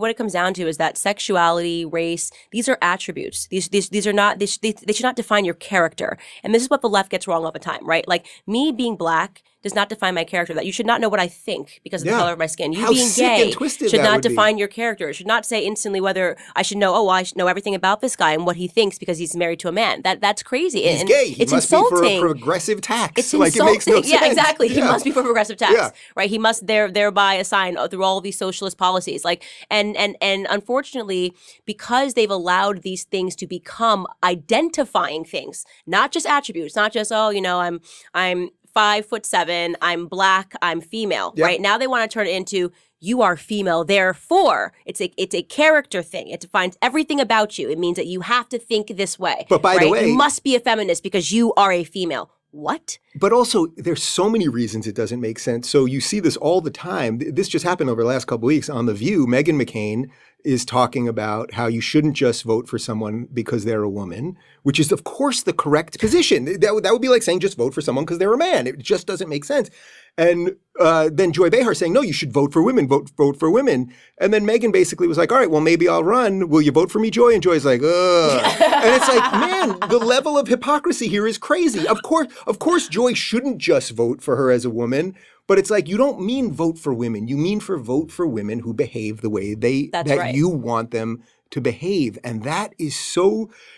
what it comes down to is that sexuality, race, these are attributes. These are not, they should not define your character. And this is what the left gets wrong all the time, right? Like, me being black does not define my character. That you should not know what I think because of the color of my skin. You being gay should not define your character. It should not say instantly whether I should know, I should know everything about this guy and what he thinks because he's married to a man. That's crazy. He's gay. He must be for a progressive tax. It's insulting. It makes no sense. Yeah, exactly. Yeah. He must be for progressive tax, right? He must thereby assign through all of these socialist policies. Like, and unfortunately, because they've allowed these things to become identifying things, not just attributes, not just, I'm 5'7", I'm black, I'm female, right? Now they want to turn it into, you are female, therefore it's a character thing. It defines everything about you. It means that you have to think this way. But by the way, you must be a feminist because you are a female. What? But also, there's so many reasons it doesn't make sense. So you see this all the time. This just happened over the last couple of weeks on The View. Meghan McCain is talking about how you shouldn't just vote for someone because they're a woman, which is, of course, the correct position. That would be like saying just vote for someone because they're a man. It just doesn't make sense. And then Joy Behar saying, no, you should vote for women, vote for women. And then Meghan basically was like, all right, well, maybe I'll run. Will you vote for me, Joy? And Joy's like, ugh. And it's like, man, the level of hypocrisy here is crazy. Of course, Joy shouldn't just vote for her as a woman. But it's like, you don't mean vote for women. You mean vote for women who behave the way you want them to behave. And that is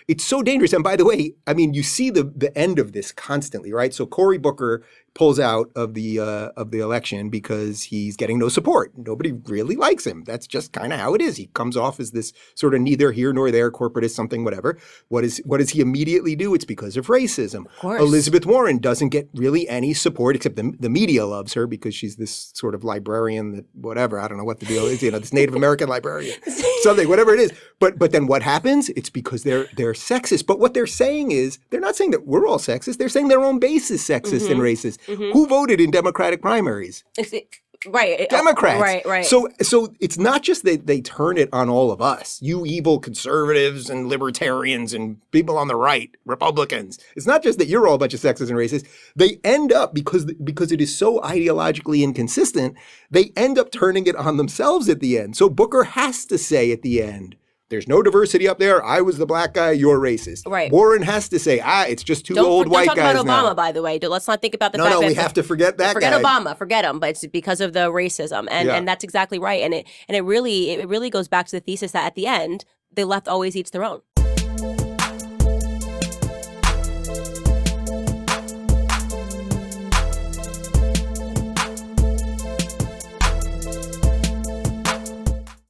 it's so dangerous. And by the way, I mean, you see the end of this constantly, right? So Cory Booker pulls out of the election because he's getting no support. Nobody really likes him. That's just kind of how it is. He comes off as this sort of neither here nor there, corporatist, something, whatever. What does he immediately do? It's because of racism. Of course. Elizabeth Warren doesn't get really any support, except the media loves her because she's this sort of librarian that whatever, I don't know what the deal is, this Native American librarian, something, whatever it is. But then what happens? It's because they're sexist. But what they're saying is, they're not saying that we're all sexist. They're saying their own base is sexist and racist. Mm-hmm. Who voted in Democratic primaries? Right. Democrats. Right. So it's not just that they turn it on all of us, you evil conservatives and libertarians and people on the right, Republicans. It's not just that you're all a bunch of sexists and racists. They end up, because it is so ideologically inconsistent, they end up turning it on themselves at the end. So Booker has to say at the end, there's no diversity up there. I was the black guy. You're racist. Right. Warren has to say, it's just two old white guys now. Don't talk about Obama, by the way. Let's not think about the fact that... No, we have to forget that guy. Forget Obama. Forget him. But it's because of the racism. And that's exactly right. And it really goes back to the thesis that at the end, the left always eats their own.